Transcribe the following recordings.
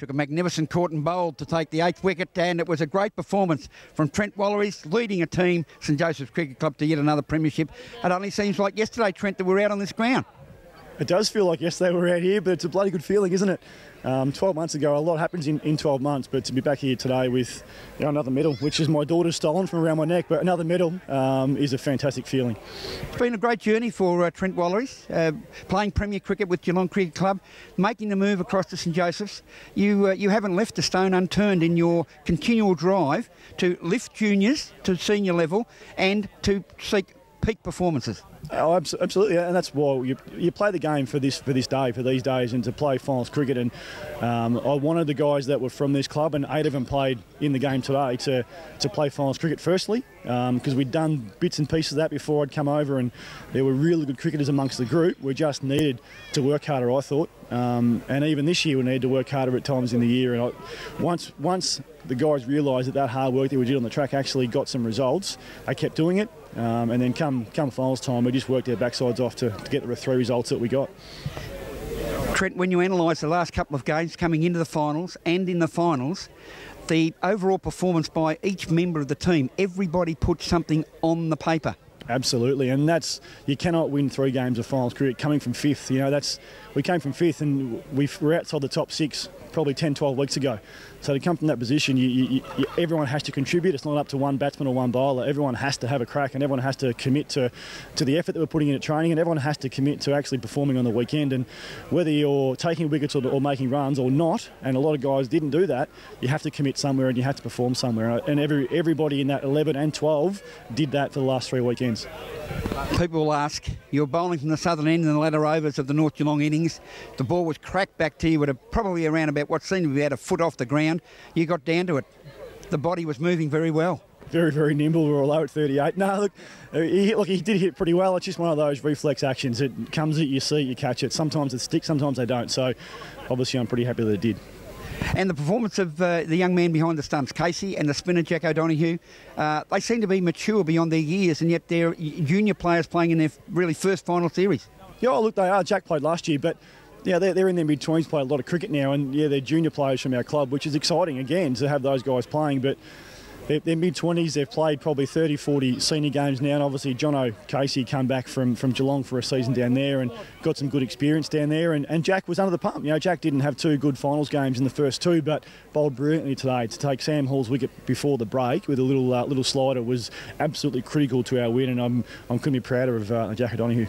took a magnificent caught and bowled to take the 8th wicket, and it was a great performance from Trent Walerys, leading a team, St. Joseph's Cricket Club, to yet another premiership. It only seems like yesterday, Trent, that we're out on this ground. It does feel like yesterday we were out here, but it's a bloody good feeling, isn't it? 12 months ago, a lot happens in 12 months, but to be back here today with another medal, which is my daughter's stolen from around my neck, but another medal is a fantastic feeling. It's been a great journey for Trent Walerys, playing Premier Cricket with Geelong Cricket Club, making the move across to St. Joseph's. You haven't left a stone unturned in your continual drive to lift juniors to senior level and to seek peak performances. Oh, absolutely, and that's why you play the game for this day, for these days, and to play finals cricket. And I wanted the guys that were from this club, and 8 of them played in the game today, to play finals cricket firstly, because we'd done bits and pieces of that before I'd come over, and there were really good cricketers amongst the group. We just needed to work harder, I thought, and even this year we needed to work harder at times in the year. And once the guys realised that hard work that we did on the track actually got some results, they kept doing it. And then come finals time, we just worked our backsides off to get the 3 results that we got. Trent, when you analyse the last couple of games coming into the finals and in the finals, the overall performance by each member of the team, everybody put something on the paper. Absolutely, and you cannot win 3 games of finals cricket coming from 5th. We came from 5th and we were outside the top 6 probably 10, 12 weeks ago. So to come from that position, everyone has to contribute. It's not up to one batsman or one bowler. Everyone has to have a crack, and everyone has to commit to the effort that we're putting in at training, and everyone has to commit to actually performing on the weekend. And whether you're taking wickets or making runs or not, and a lot of guys didn't do that, you have to commit somewhere and you have to perform somewhere. And everybody in that 11 and 12 did that for the last 3 weekends. People will ask, you're bowling from the southern end in the latter overs of the North Geelong innings. The ball was cracked back to you at probably around about what seemed to be about a foot off the ground. You got down to it. The body was moving very well. Very, very nimble. We were low at 38. No, look, he did hit pretty well. It's just one of those reflex actions. It comes at you, see it, you catch it. Sometimes it sticks, sometimes they don't. So obviously I'm pretty happy that it did. And the performance of the young man behind the stumps, Casey, and the spinner, Jack O'Donoghue, they seem to be mature beyond their years, and yet they're junior players playing in their really first final series. Yeah, look, they are. Jack played last year, but yeah, they're in their mid-20s, play a lot of cricket now, and yeah, they're junior players from our club, which is exciting, again, to have those guys playing. But they're mid-20s, they've played probably 30, 40 senior games now, and obviously Jono Casey come back from Geelong for a season down there and got some good experience down there, and Jack was under the pump. Jack didn't have 2 good finals games in the first 2, but bowled brilliantly today. To take Sam Hall's wicket before the break with a little slider was absolutely critical to our win, and I couldn't be prouder of Jack O'Donoghue.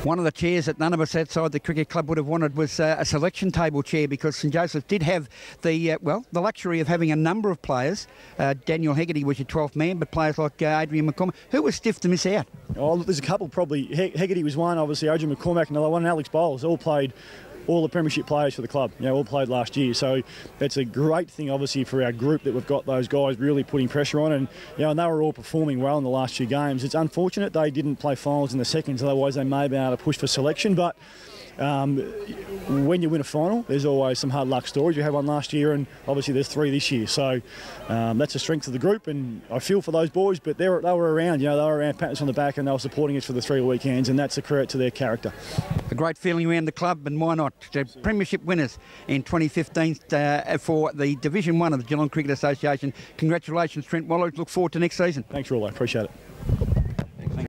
One of the chairs that none of us outside the cricket club would have wanted was a selection table chair, because St. Joseph did have the luxury of having a number of players. Daniel Hegarty was your 12th man, but players like Adrian McCormack, who was stiff to miss out? Oh, look, there's a couple probably. Hegarty was one, obviously Adrian McCormack another one, and Alex Bowles all played. All the premiership players for the club, all played last year. So that's a great thing, obviously, for our group that we've got those guys really putting pressure on. And and they were all performing well in the last 2 games. It's unfortunate they didn't play finals in the seconds, otherwise they may have been able to push for selection. But when you win a final, there's always some hard luck stories. We had one last year, and obviously there's 3 this year. So that's the strength of the group, and I feel for those boys. But they were around, they were around, patting us on the back, and they were supporting us for the 3 weekends, and that's a credit to their character. A great feeling around the club, and why not? The premiership winners in 2015 for the Division 1 of the Geelong Cricket Association. Congratulations, Trent Walerys. Look forward to next season. Thanks, Rollo. Appreciate it.